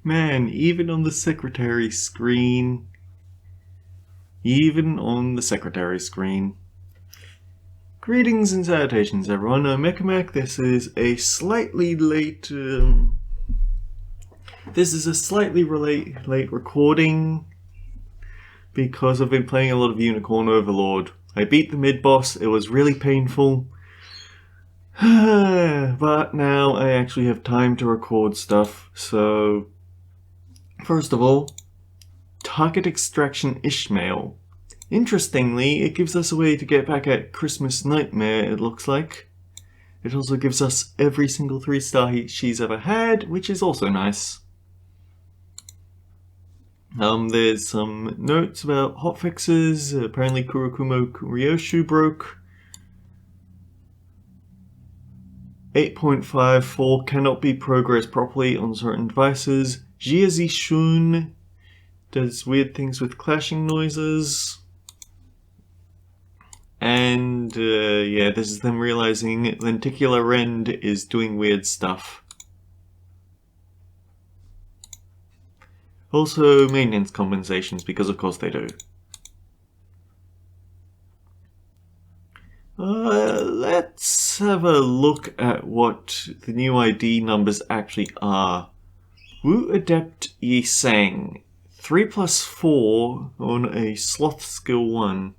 Man, even on the secretary screen. Greetings and salutations, everyone. I'm Mechamac. This is a slightly late. Late recording because I've been playing a lot of Unicorn Overlord. I beat the mid-boss. It was really painful. But now I actually have time to record stuff. So, first of all, Target Extraction Ishmael. Interestingly, it gives us a way to get back at Christmas Nightmare, it looks like. It also gives us every single 3-star she's ever had, which is also nice. There's some notes about hotfixes. Apparently Kurokumo Ryoshu broke. 8.54 cannot be progressed properly on certain devices. Jiazi Shun does weird things with clashing noises. And yeah, this is them realizing Lenticular Rend is doing weird stuff. Also maintenance compensations, because of course they do. Let's have a look at what the new ID numbers actually are. Wu Adept Yi Sang. 3+4 on a Sloth skill 1.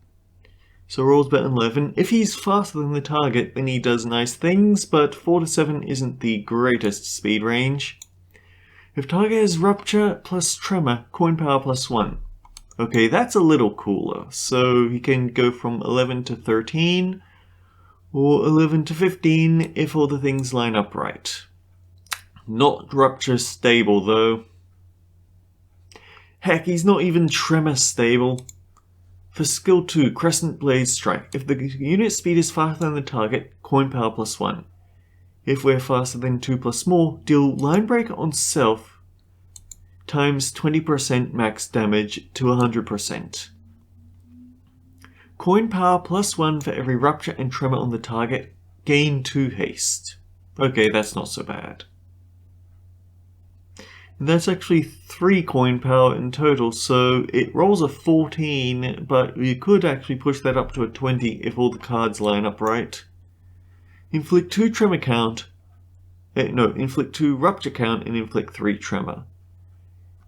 So rolls better than 11. If he's faster than the target, then he does nice things, but 4 to 7 isn't the greatest speed range. If target has Rupture plus Tremor, Coin Power plus 1. Okay, that's a little cooler. So he can go from 11 to 13, or 11 to 15 if all the things line up right. Not Rupture stable though. Heck, he's not even Tremor stable. For skill 2, Crescent Blade Strike. If the unit speed is faster than the target, Coin Power plus 1. If we're faster than 2 plus more, deal Line Breaker on self times 20% max damage to 100%. Coin Power plus 1 for every Rupture and Tremor on the target. Gain 2 haste. Okay, that's not so bad. And that's actually 3 coin power in total, so it rolls a 14, but you could actually push that up to a 20 if all the cards line up right. Inflict 2 tremor count. Inflict 2 rupture count and inflict 3 tremor.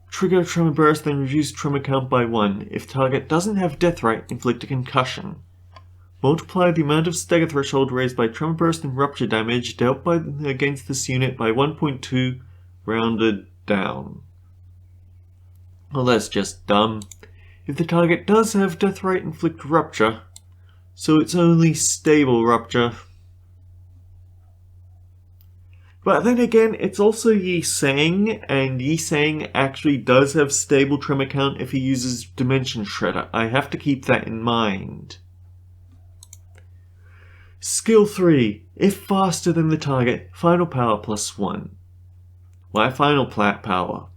Trigger tremor burst, then reduce tremor count by 1. If target doesn't have Deathrite, inflict a concussion. Multiply the amount of stagger threshold raised by tremor burst and rupture damage dealt against this unit by 1.2, rounded down. Well, that's just dumb. If the target does have Deathrite, inflict Rupture, so it's only stable Rupture. But then again, it's also Yi Sang, and Yi Sang actually does have stable tremor count if he uses Dimension Shredder. I have to keep that in mind. Skill 3. If faster than the target, Final Power plus 1. Why Final Power?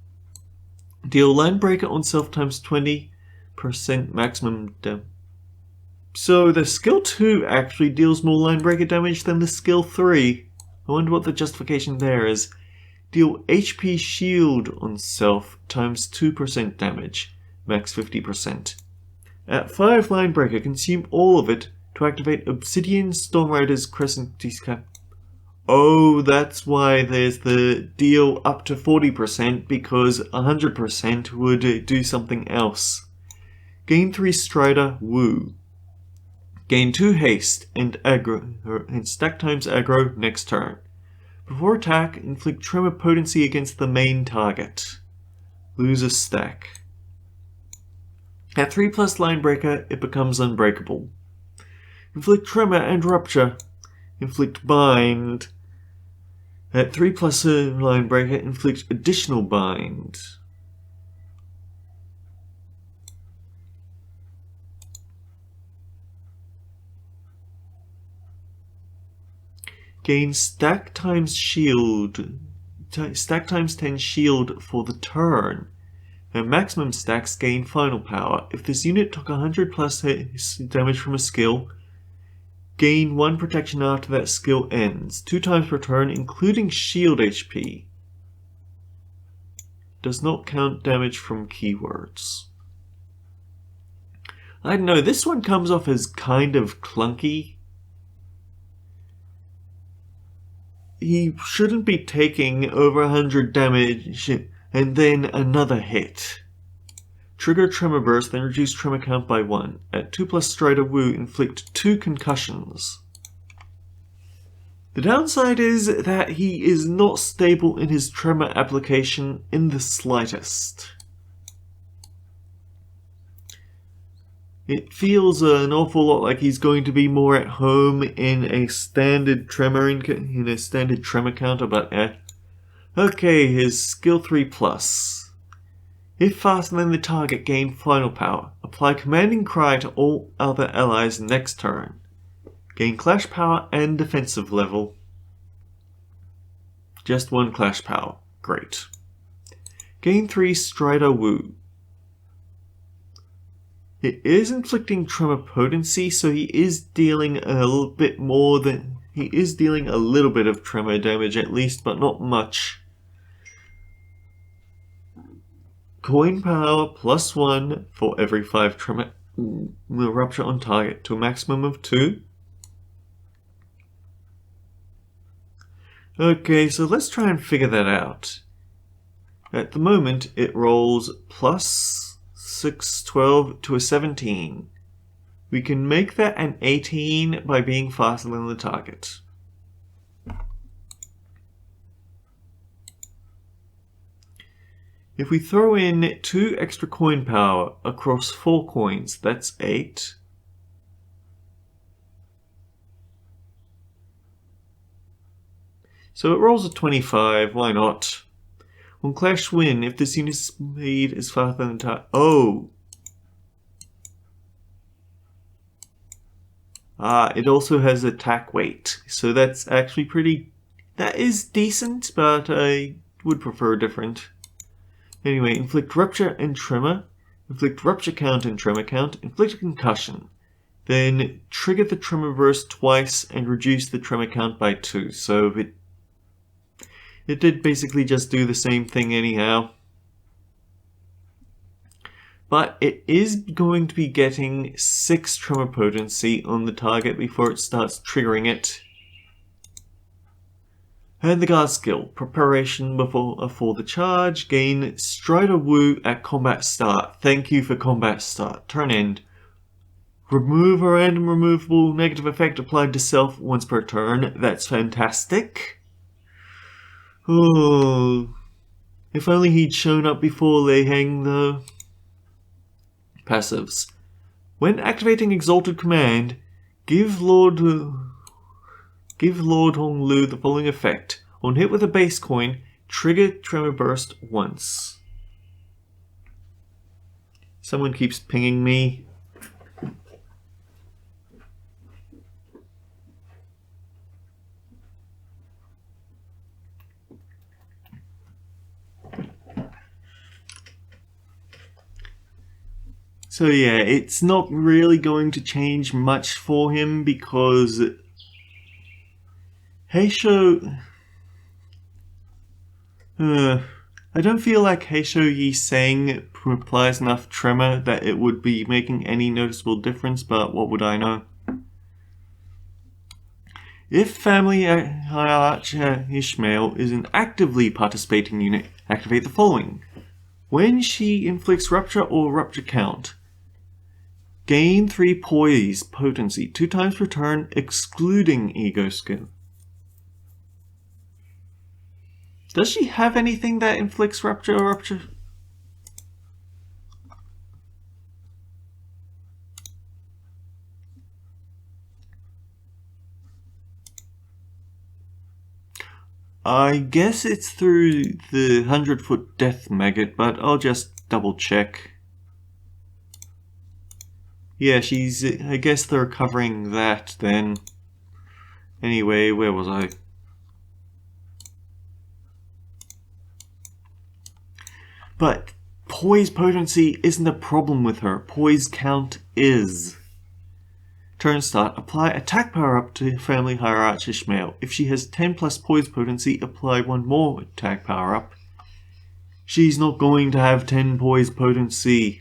Deal Line Breaker on self times 20% maximum damage. So the skill 2 actually deals more Line Breaker damage than the skill 3. I wonder what the justification there is. Deal HP shield on self times 2% damage, max 50%. At 5 Line Breaker, consume all of it to activate Obsidian Stormrider's Crescent Cap. Oh, that's why there's the deal up to 40%, because 100% would do something else. Gain 3 Strider, Woo. Gain 2 Haste and stack times aggro next turn. Before attack, inflict Tremor Potency against the main target. Lose a stack. At 3+ Line Breaker, it becomes unbreakable. Inflict Tremor and Rupture. Inflict Bind. At 3+ Line Breaker, inflict additional bind. Gain stack times shield. Stack times 10 shield for the turn. And maximum stacks gain final power. If this unit took 100+ damage from a skill, gain 1 protection after that skill ends, 2 times per turn, including shield HP. Does not count damage from keywords. I don't know, this one comes off as kind of clunky. He shouldn't be taking over 100 damage and then another hit. Trigger Tremor Burst, then reduce Tremor count by 1. At 2+ Strider Woo, inflict 2 concussions. The downside is that he is not stable in his Tremor application in the slightest. It feels an awful lot like he's going to be more at home in a standard Tremor counter, but okay, his skill 3+. If faster than the target, gain final power. Apply Commanding Cry to all other allies next turn. Gain Clash Power and defensive level. Just 1 Clash Power. Great. Gain 3 Strider Woo. It is inflicting Tremor Potency, so he is dealing a little bit more than... He is dealing a little bit of Tremor damage at least, but not much. Coin Power +1 for every 5 Tremor Rupture on target to a maximum of 2. Okay, so let's try and figure that out. At the moment, it rolls +6, 12 to a 17. We can make that an 18 by being faster than the target. If we throw in 2 extra coin power across 4 coins, that's 8. So it rolls a 25, why not? On Clash Win, if this unit's speed is faster than the target... Oh! It also has attack weight, so that's actually pretty... That is decent, but I would prefer different. Anyway, inflict Rupture and Tremor, inflict Rupture count and Tremor count, inflict a concussion. Then trigger the Tremor Burst twice and reduce the Tremor count by 2. So it did basically just do the same thing anyhow. But it is going to be getting 6 Tremor Potency on the target before it starts triggering it. And the guard skill, preparation for the charge, gain Strider Woo at combat start. Thank you for combat start. Turn end. Remove a random removable negative effect applied to self once per turn. That's fantastic. Oh, if only he'd shown up before they hang the passives. When activating Exalted Command, give Lord Hong Lu the following effect. On hit with a base coin, trigger Tremor Burst once. Someone keeps pinging me. So yeah, it's not really going to change much for him because Heisho... I don't feel like Heisho Yi Seng applies enough Tremor that it would be making any noticeable difference, but what would I know? If Family Hierarch Ishmael is an actively participating unit, activate the following. When she inflicts Rupture or Rupture count, gain 3 Poise Potency, 2 times per turn, excluding Ego Skill. Does she have anything that inflicts Rupture or Rupture? I guess it's through the 100-foot Death Maggot, but I'll just double check. Yeah, I guess they're covering that then. Anyway, where was I? But Poise Potency isn't a problem with her. Poise count is. Turn start. Apply attack power up to Family Hierarch Ishmael. If she has 10 plus Poise Potency, apply 1 more attack power up. She's not going to have 10 poise potency.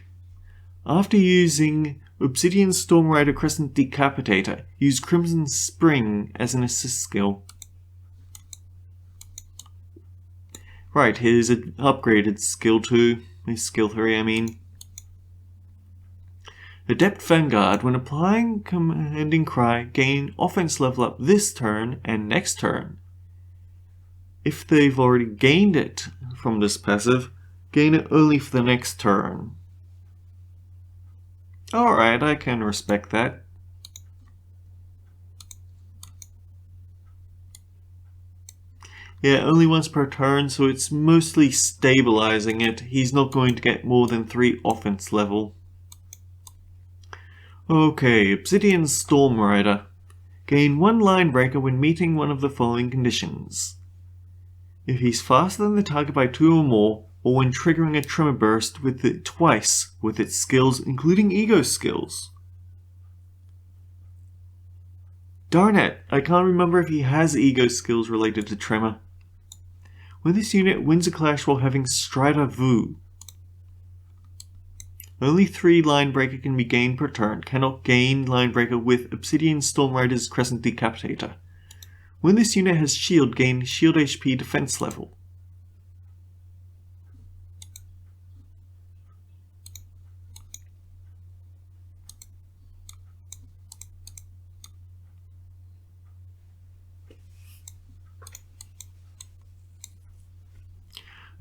After using Obsidian Stormrider Crescent Decapitator, use Crimson Spring as an assist skill. Right, here's an upgraded skill 2, skill 3 I mean. Adept Vanguard, when applying Commanding Cry, gain offense level up this turn and next turn. If they've already gained it from this passive, gain it only for the next turn. Alright, I can respect that. Yeah, only once per turn, so it's mostly stabilizing it. He's not going to get more than 3 offense level. Okay, Obsidian Stormrider. Gain 1 line breaker when meeting one of the following conditions. If he's faster than the target by 2 or more, or when triggering a tremor burst with it twice with its skills, including ego skills. Darn it, I can't remember if he has ego skills related to tremor. When this unit wins a clash while having Strider Vu, only 3 line breaker can be gained per turn, cannot gain line breaker with Obsidian Stormrider's Crescent Decapitator. When this unit has shield, gain shield HP defense level.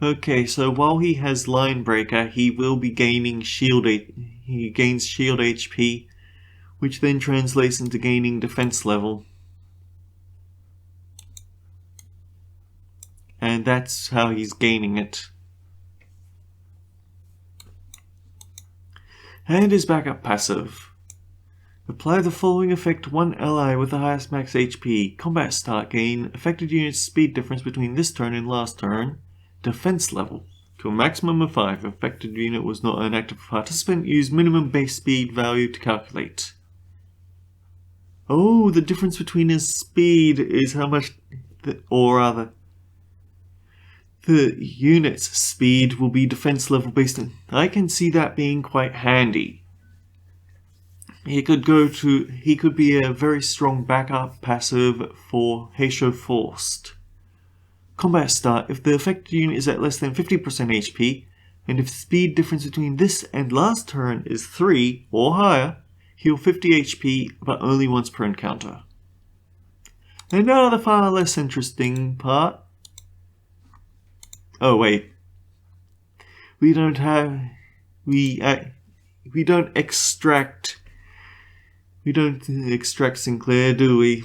Okay, so while he has line breaker, he will be gaining he gains shield HP, which then translates into gaining defense level. And that's how he's gaining it. And his backup passive. Apply the following effect to one ally with the highest max HP. Combat start, gain affected unit's speed difference between this turn and last turn. Defense level. To a maximum of 5. Affected unit was not an active participant. Use minimum base speed value to calculate. Oh, the difference between his speed is how much, or rather, the unit's speed will be defense level based on. I can see that being quite handy. He could be a very strong backup passive for Heisho Forced. Combat start, if the affected unit is at less than 50% HP, and if the speed difference between this and last turn is 3 or higher, heal 50 HP but only once per encounter. And now the far less interesting part. Oh wait, we don't extract Sinclair, do we?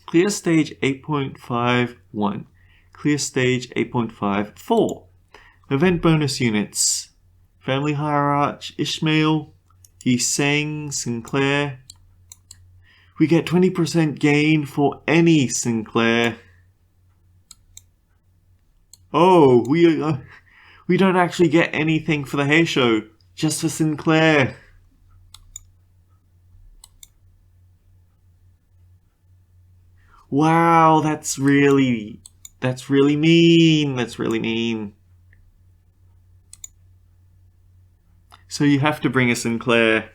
Clear stage 8.51. Clear stage 8.54. Event bonus units. Family Hierarch, Ishmael, Yiseng, Sinclair. We get 20% gain for any Sinclair. Oh, we don't actually get anything for the Heisho, just for Sinclair. Wow, that's really mean. That's really mean. So you have to bring a Sinclair.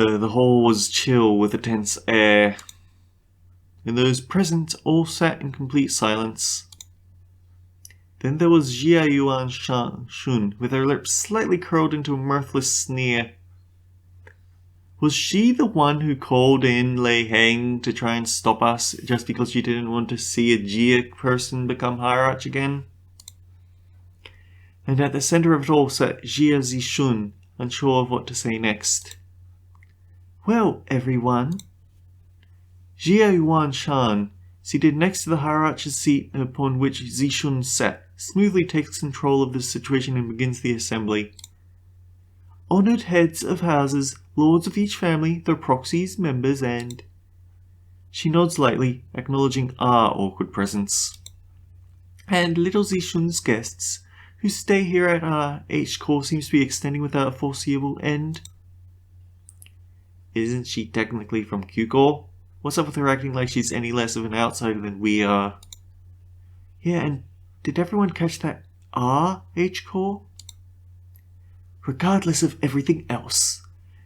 The hall was chill with a tense air. And those present all sat in complete silence. Then there was Jia Yuan Shun, with her lips slightly curled into a mirthless sneer. Was she the one who called in Lei Heng to try and stop us just because she didn't want to see a Jia person become Hierarch again? And at the center of it all sat Jia Zishun, unsure of what to say next. Well, everyone. Jia Yuan Shan, seated next to the Hierarch's seat upon which Zishun sat, smoothly takes control of the situation and begins the assembly. honoured heads of houses, lords of each family, their proxies, members, and... She nods lightly, acknowledging our awkward presence. And little Zishun's guests, whose stay here at our H-Core seems to be extending without a foreseeable end. Isn't she technically from Q-Core? What's up with her acting like she's any less of an outsider than we are? Yeah, and did everyone catch that R H-Core? Regardless of everything else,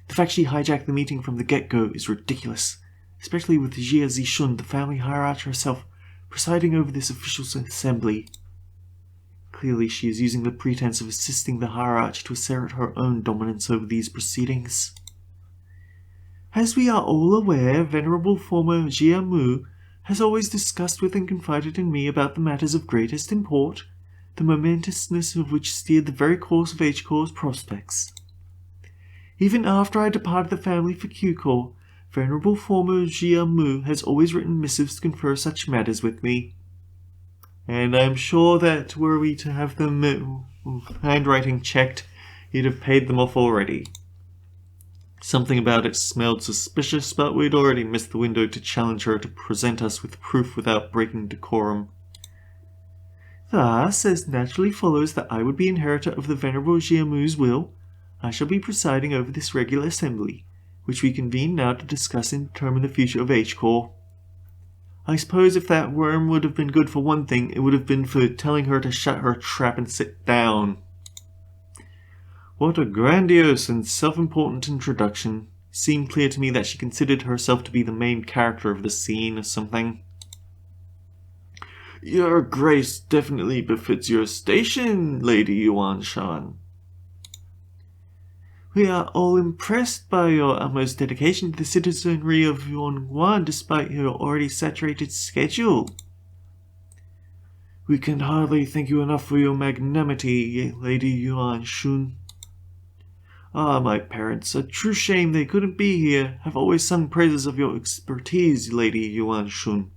the fact she hijacked the meeting from the get-go is ridiculous, especially with Jia Zishun, the family hierarch herself, presiding over this official assembly. Clearly she is using the pretense of assisting the hierarch to assert her own dominance over these proceedings. As we are all aware, venerable former Jia Mu has always discussed with and confided in me about the matters of greatest import, the momentousness of which steered the very course of H-Core's prospects. Even after I departed the family for Q-Core, venerable former Jia Mu has always written missives to confer such matters with me. And I am sure that were we to have them handwriting checked, he'd have paid them off already. Something about it smelled suspicious, but we'd already missed the window to challenge her to present us with proof without breaking decorum. Thus, as naturally follows that I would be inheritor of the venerable Jiamu's will, I shall be presiding over this regular assembly, which we convene now to discuss and determine the future of H-Core. I suppose if that worm would have been good for one thing, it would have been for telling her to shut her trap and sit down. What a grandiose and self-important introduction. It seemed clear to me that she considered herself to be the main character of the scene or something. Your grace definitely befits your station, Lady Yuan Shan. We are all impressed by your utmost dedication to the citizenry of Yongyuan despite your already saturated schedule. We can hardly thank you enough for your magnanimity, Lady Yuan Shun. Ah, my parents, a true shame they couldn't be here, have always sung praises of your expertise, Lady Yuan Shun.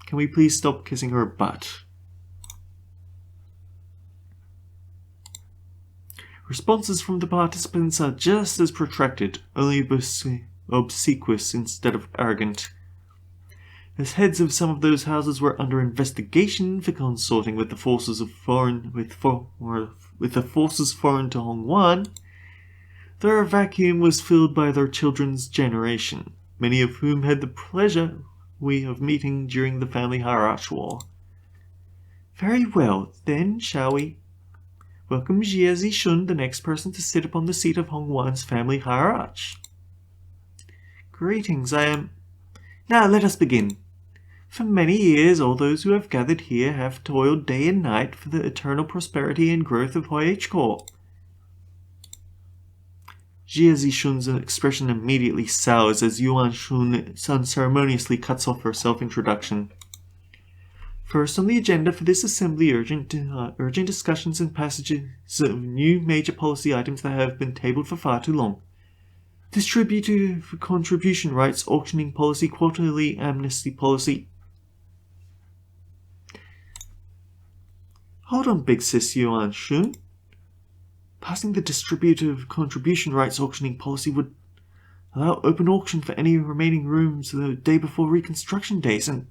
Can we please stop kissing her butt? Responses from the participants are just as protracted, only obsequious instead of arrogant. As heads of some of those houses were under investigation for consorting with the forces foreign to Hongwan, their vacuum was filled by their children's generation, many of whom had the pleasure of meeting during the family hierarch war. Very well, then, shall we? Welcome Jia Zishun, the next person to sit upon the seat of Hongwan's family hierarch. Greetings, I am... Now let us begin. For many years, all those who have gathered here have toiled day and night for the eternal prosperity and growth of H-Core. Jia Zishun's expression immediately sours as Yuan Shun unceremoniously cuts off her self-introduction. First on the agenda for this assembly, urgent discussions and passages of new major policy items that have been tabled for far too long. Distributive contribution rights, auctioning policy, quarterly amnesty policy. Hold on, big sis Yuan Shun. Passing the distributive contribution rights auctioning policy would allow open auction for any remaining rooms the day before reconstruction days, and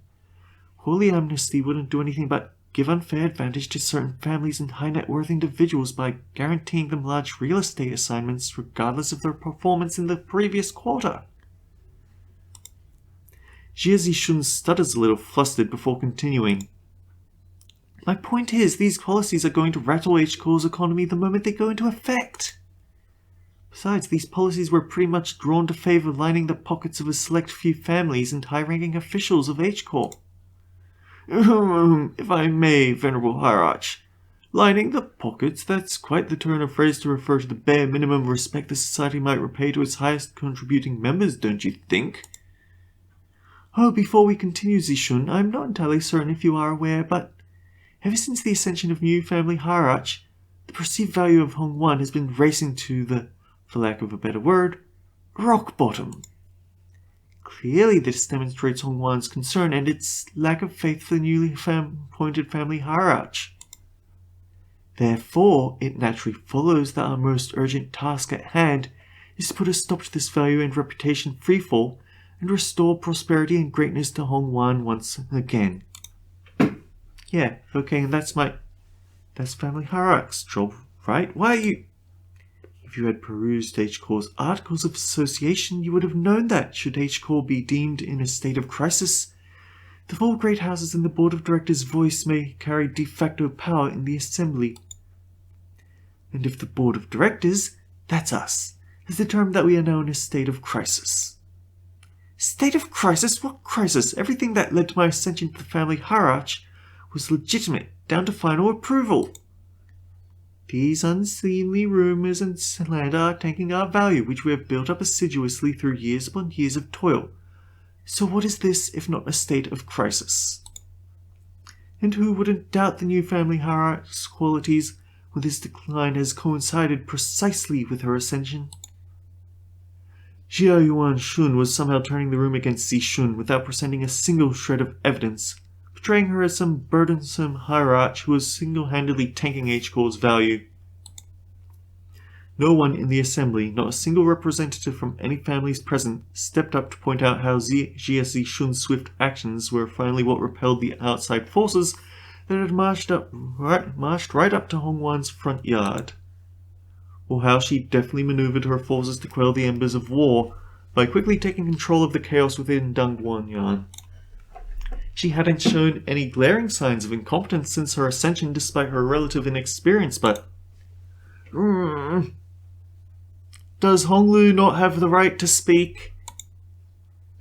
holy amnesty wouldn't do anything but give unfair advantage to certain families and high net worth individuals by guaranteeing them large real estate assignments regardless of their performance in the previous quarter. Jia Zishun stutters a little flustered before continuing. My point is, these policies are going to rattle H-Core's economy the moment they go into effect. Besides, these policies were pretty much drawn to favor lining the pockets of a select few families and high-ranking officials of H-Core. If I may, Venerable Hierarch, lining the pockets, that's quite the turn of phrase to refer to the bare minimum respect the society might repay to its highest contributing members, don't you think? Oh, before we continue, Zishun, I'm not entirely certain if you are aware, but ever since the ascension of new family hierarch, the perceived value of Hongwan has been racing to the, for lack of a better word, rock bottom. Clearly this demonstrates Hongwan's concern and its lack of faith for the newly appointed family hierarch. Therefore, it naturally follows that our most urgent task at hand is to put a stop to this value and reputation freefall and restore prosperity and greatness to Hongwan once again. Yeah, okay, and that's family hierarch's job, right? Why are you... If you had perused H-Corps' Articles of Association, you would have known that, should H-Corps be deemed in a state of crisis, the four great houses and the board of directors' voice may carry de facto power in the assembly. And if the board of directors, that's us, has determined that we are now in a state of crisis. State of crisis? What crisis? Everything that led to my ascension to the family hierarch was legitimate, down to final approval. These unseemly rumours and slander are tanking our value, which we have built up assiduously through years upon years of toil. So what is this, if not a state of crisis? And who wouldn't doubt the new family hierarch's qualities when this decline has coincided precisely with her ascension? Jia Yuan Shun was somehow turning the room against Zi Shun without presenting a single shred of evidence, portraying her as some burdensome hierarch who was single-handedly tanking H-Corps' value. No one in the assembly, not a single representative from any families present, stepped up to point out how Jia Zi Shun's swift actions were finally what repelled the outside forces that had marched right up to Hongwan's front yard, or how she deftly maneuvered her forces to quell the embers of war by quickly taking control of the chaos within Dangguanyan. She hadn't shown any glaring signs of incompetence since her ascension despite her relative inexperience, but... Does Honglu not have the right to speak?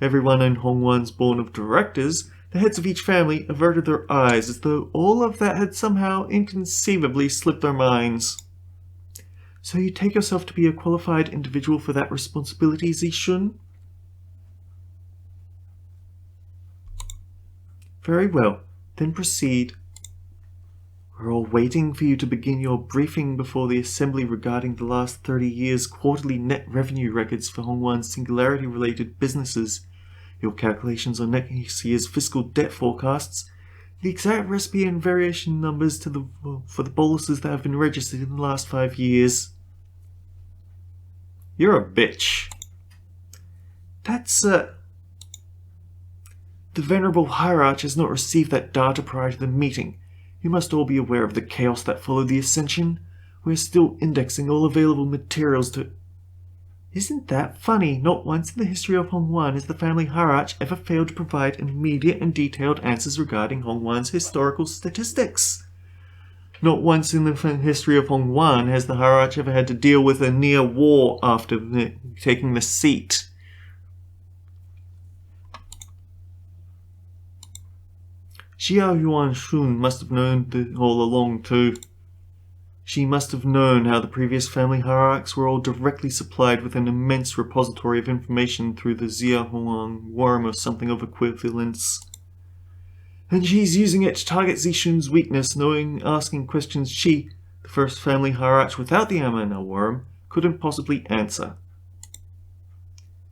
Everyone in Hongwan's board of directors, the heads of each family, averted their eyes as though all of that had somehow inconceivably slipped their minds. So you take yourself to be a qualified individual for that responsibility, Zi Shun? Very well, then proceed. We're all waiting for you to begin your briefing before the Assembly regarding the last 30 years' quarterly net revenue records for Hongwan's singularity-related businesses, your calculations on next year's fiscal debt forecasts, the exact recipe and variation numbers for the boluses that have been registered in the last 5 years. You're a bitch. That's, The Venerable Hierarch has not received that data prior to the meeting. You must all be aware of the chaos that followed the ascension. We are still indexing all available materials to... Isn't that funny? Not once in the history of Hongwan has the family hierarch ever failed to provide immediate and detailed answers regarding Hongwan's historical statistics. Not once in the history of Hongwan has the hierarch ever had to deal with a near war after taking the seat. Jia Yuan Shun must have known all along too. She must have known how the previous family hierarchs were all directly supplied with an immense repository of information through the Zia Huang worm or something of equivalence. And she's using it to target Zishun's weakness, knowing asking questions she, the first family hierarch without the Amana worm, couldn't possibly answer.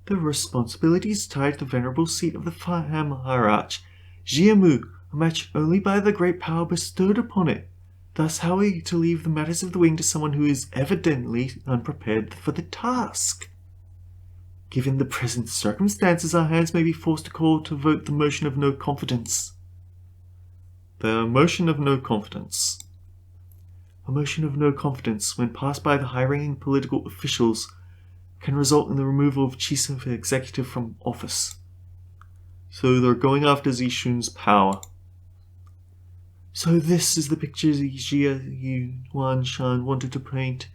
The responsibilities tied to the venerable seat of the family hierarch, Jiamu, are matched only by the great power bestowed upon it. Thus, how are you to leave the matters of the wing to someone who is evidently unprepared for the task? Given the present circumstances, our hands may be forced to call to vote the motion of no confidence. The motion of no confidence. A motion of no confidence, when passed by the high-ranking political officials, can result in the removal of chief executive from office. So they're going after Zishun's power. So this is the picture Jia Yuan Shan wanted to paint.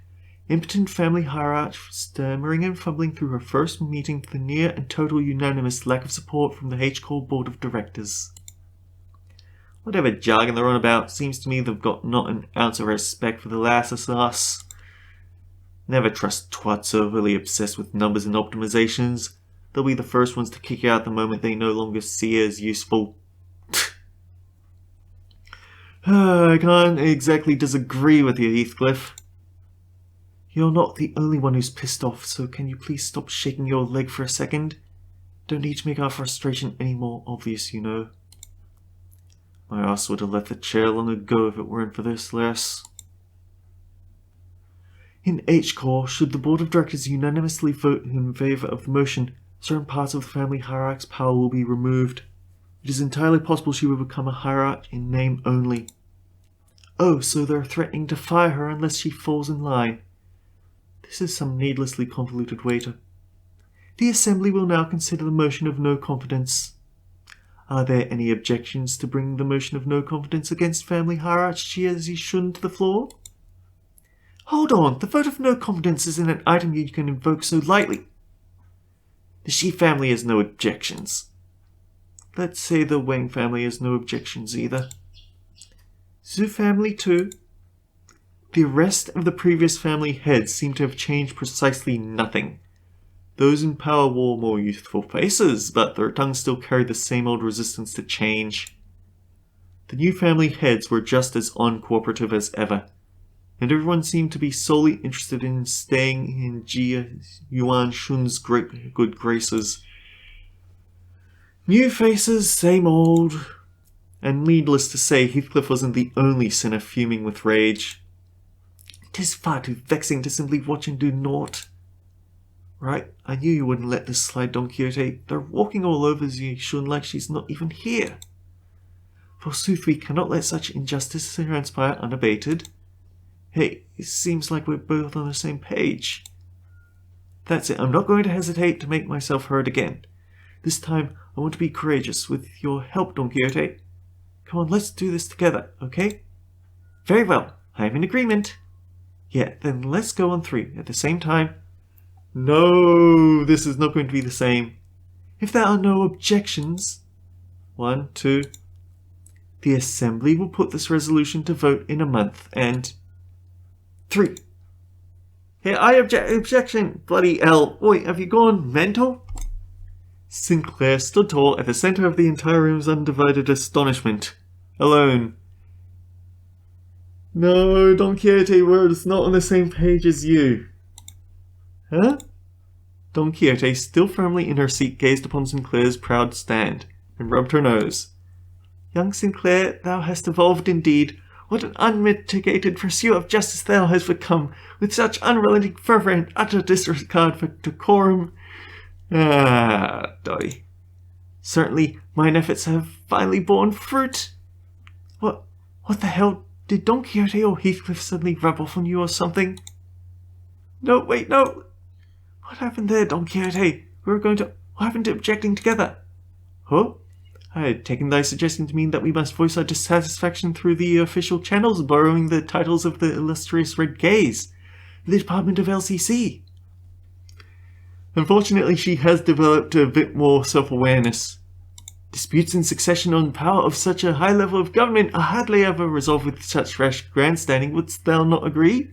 Impotent family hierarch stammering and fumbling through her first meeting to the near and total unanimous lack of support from the H-Corps board of directors. Whatever jargon they're on about, seems to me they've got not an ounce of respect for the last of us. Never trust twats overly obsessed with numbers and optimizations. They'll be the first ones to kick out the moment they no longer see it as useful. I can't exactly disagree with you, Heathcliff. You're not the only one who's pissed off, so can you please stop shaking your leg for a second? Don't need to make our frustration any more obvious, you know. My ass would have left the chair long ago if it weren't for this, lass. In H Core, should the Board of Directors unanimously vote in favor of the motion, certain parts of the family hierarch's power will be removed. It is entirely possible she will become a hierarch in name only. Oh, so they're threatening to fire her unless she falls in line. This is some needlessly convoluted waiter. The Assembly will now consider the motion of no confidence. Are there any objections to bringing the motion of no confidence against family hierarch Jia Zishun to the floor? Hold on, the vote of no confidence isn't an item you can invoke so lightly. The Shi family has no objections. Let's say the Wang family has no objections either. Zhu family too. The rest of the previous family heads seem to have changed precisely nothing. Those in power wore more youthful faces, but their tongues still carried the same old resistance to change. The new family heads were just as uncooperative as ever, and everyone seemed to be solely interested in staying in Jia Yuan Shun's good graces. New faces, same old. And needless to say, Heathcliff wasn't the only sinner fuming with rage. It is far too vexing to simply watch and do naught. Right, I knew you wouldn't let this slide, Don Quixote. They're walking all over Zishun like she's not even here. Forsooth, we cannot let such injustice transpire unabated. Hey, it seems like we're both on the same page. That's it, I'm not going to hesitate to make myself heard again. This time, I want to be courageous with your help, Don Quixote. Come on, let's do this together, okay? Very well, I am in agreement. Yeah, then let's go on 3 at the same time. No, this is not going to be the same. If there are no objections... 1, 2... The Assembly will put this resolution to vote in a month, and... 3. Hey, I objection! Bloody hell. Wait, have you gone mental? Sinclair stood tall at the center of the entire room's undivided astonishment. Alone. No, Don Quixote, we're not on the same page as you. Huh? Don Quixote, still firmly in her seat, gazed upon Sinclair's proud stand, and rubbed her nose. Young Sinclair, thou hast evolved indeed. What an unmitigated pursuer of justice thou hast become, with such unrelenting fervour and utter disregard for decorum. Ah, Dolly. Certainly, mine efforts have finally borne fruit. What the hell? Did Don Quixote or Heathcliff suddenly rub off on you or something? No, wait, no! What happened there, Don Quixote? What happened to objecting together? Huh? I had taken thy suggestion to mean that we must voice our dissatisfaction through the official channels, borrowing the titles of the illustrious Red Gaze, the Department of LCC. Unfortunately, she has developed a bit more self-awareness. Disputes in succession on power of such a high level of government are hardly ever resolved with such rash grandstanding. Wouldst thou not agree?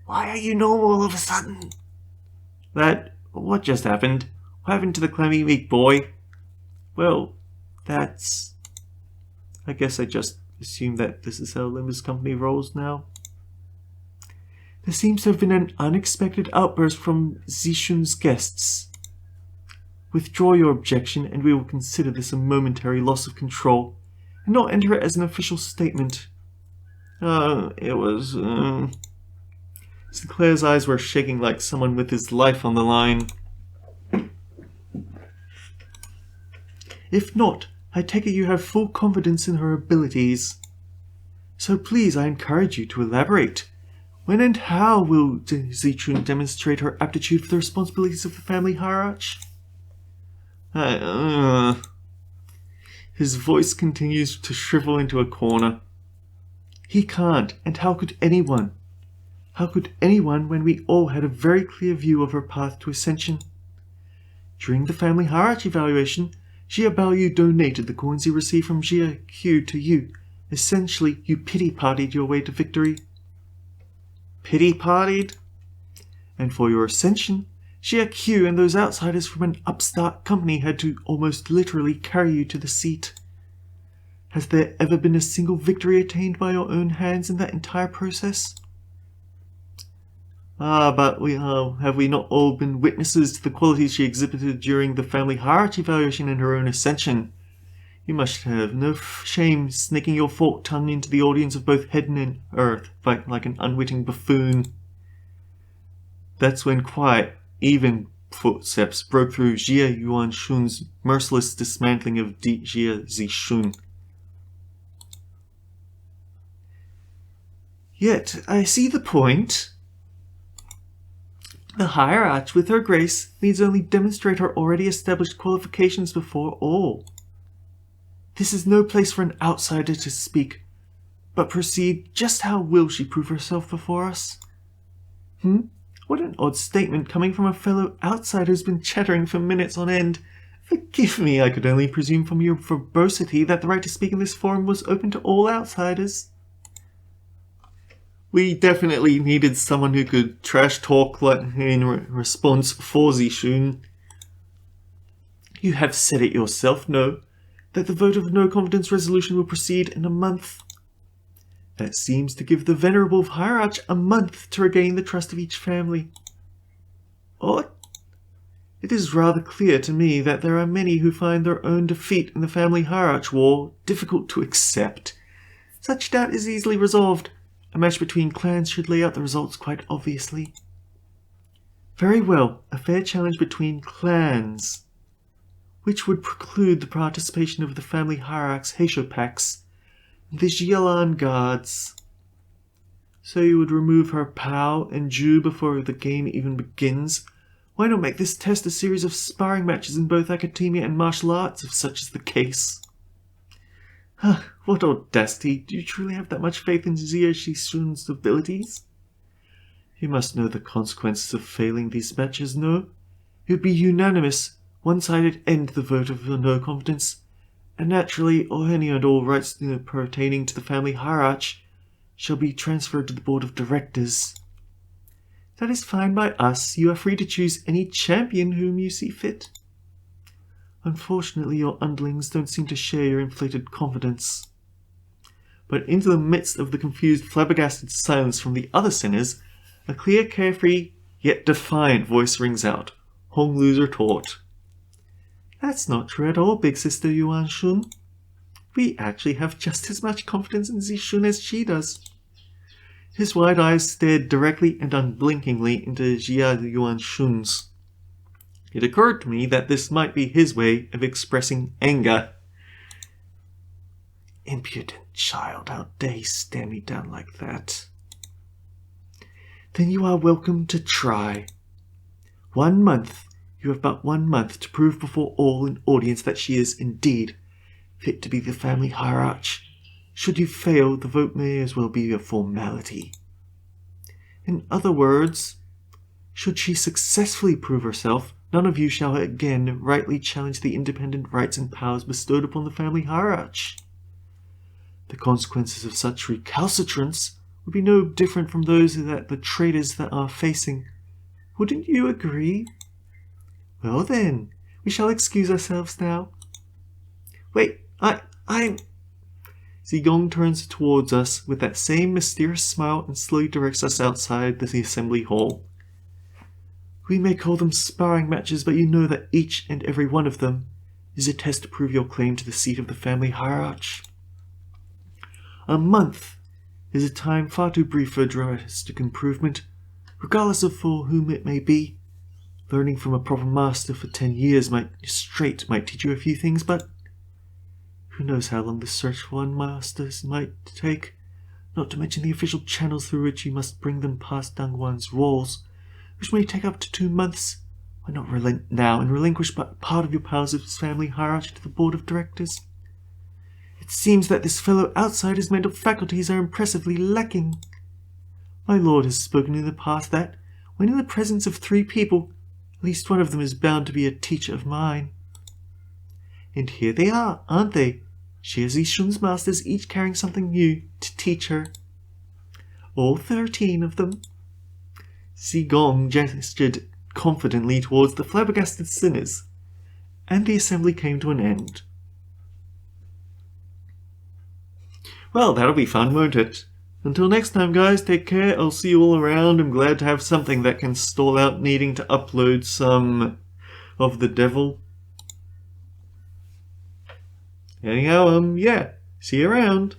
Why are you normal all of a sudden? What just happened? What happened to the clammy meek boy? Well, that's... I guess I just assume that this is how Olympus Company rolls now. There seems to have been an unexpected outburst from Zishun's guests. Withdraw your objection, and we will consider this a momentary loss of control, and not enter it as an official statement. It was... Sinclair's eyes were shaking like someone with his life on the line. If not, I take it you have full confidence in her abilities. So please, I encourage you to elaborate. When and how will Zichun demonstrate her aptitude for the responsibilities of the family hierarch? His voice continues to shrivel into a corner. He can't, and how could anyone? How could anyone when we all had a very clear view of her path to ascension? During the family hierarchy evaluation, Jia Baoyu donated the coins he received from Jia Q to you. Essentially, you pity-partied your way to victory. Pity-partied? And for your ascension, Jia Q and those outsiders from an upstart company had to almost literally carry you to the seat. Has there ever been a single victory attained by your own hands in that entire process? But have we not all been witnesses to the qualities she exhibited during the family hierarchy evaluation and her own ascension? You must have no shame sneaking your forked tongue into the audience of both heaven and earth, like an unwitting buffoon. That's when quiet, even footsteps broke through Jia Yuanshun's merciless dismantling of Jia Zishun. Yet, I see the point. The hierarch, with her grace, needs only demonstrate her already established qualifications before all. This is no place for an outsider to speak, but proceed. Just how will she prove herself before us? What an odd statement coming from a fellow outsider who's been chattering for minutes on end. Forgive me, I could only presume from your verbosity that the right to speak in this forum was open to all outsiders. We definitely needed someone who could trash talk in response for Zishun. You have said it yourself, no, that the vote of no confidence resolution will proceed in a month. That seems to give the venerable hierarch a month to regain the trust of each family. Or it is rather clear to me that there are many who find their own defeat in the family hierarch war difficult to accept. Such doubt is easily resolved. A match between clans should lay out the results quite obviously. Very well, a fair challenge between clans, which would preclude the participation of the family hierarchs Heishopax and the Jialan guards. So you would remove her Pao and Ju before the game even begins? Why not make this test a series of sparring matches in both academia and martial arts, if such is the case? What audacity! Do you truly have that much faith in Jia Zishun's abilities? You must know the consequences of failing these matches, no? It would be unanimous, one-sided end to the vote of no confidence, and naturally any and all rights pertaining to the family hierarch shall be transferred to the board of directors. That is fine by us. You are free to choose any champion whom you see fit. Unfortunately, your underlings don't seem to share your inflated confidence. But into the midst of the confused, flabbergasted silence from the other sinners, a clear, carefree, yet defiant voice rings out. Hong Lu's retort. That's not true at all, big sister Yuan Shun. We actually have just as much confidence in Zishun as she does. His wide eyes stared directly and unblinkingly into Jia Yuanshun's. It occurred to me that this might be his way of expressing anger. Impudent child, how dare he stare me down like that? Then you are welcome to try. 1 month. You have but 1 month to prove before all in audience that she is indeed fit to be the family hierarch. Should you fail, the vote may as well be a formality. In other words, should she successfully prove herself, none of you shall again rightly challenge the independent rights and powers bestowed upon the family hierarch. The consequences of such recalcitrance would be no different from those that the traitors that are facing. Wouldn't you agree? Well then, we shall excuse ourselves now. Wait, I'm... Zigong turns towards us with that same mysterious smile and slowly directs us outside the assembly hall. We may call them sparring matches, but you know that each and every one of them is a test to prove your claim to the seat of the family hierarch. A month is a time far too brief for drastic improvement, regardless of for whom it may be. Learning from a proper master for 10 years might teach you a few things, but who knows how long the search for one master might take, not to mention the official channels through which you must bring them past Dangwan's walls, which may take up to 2 months. Why not relent now and relinquish but part of your powers of his family hierarchy to the board of directors? It seems that this fellow outsider's mental faculties are impressively lacking. My lord has spoken in the past that, when in the presence of 3 people, at least one of them is bound to be a teacher of mine. And here they are, aren't they? She has Zishun's masters, each carrying something new to teach her. All 13 of them. Zigong gestured confidently towards the flabbergasted sinners, and the assembly came to an end. Well, that'll be fun, won't it? Until next time, guys, take care. I'll see you all around. I'm glad to have something that can stall out needing to upload some of the devil. Anyhow, yeah, see you around.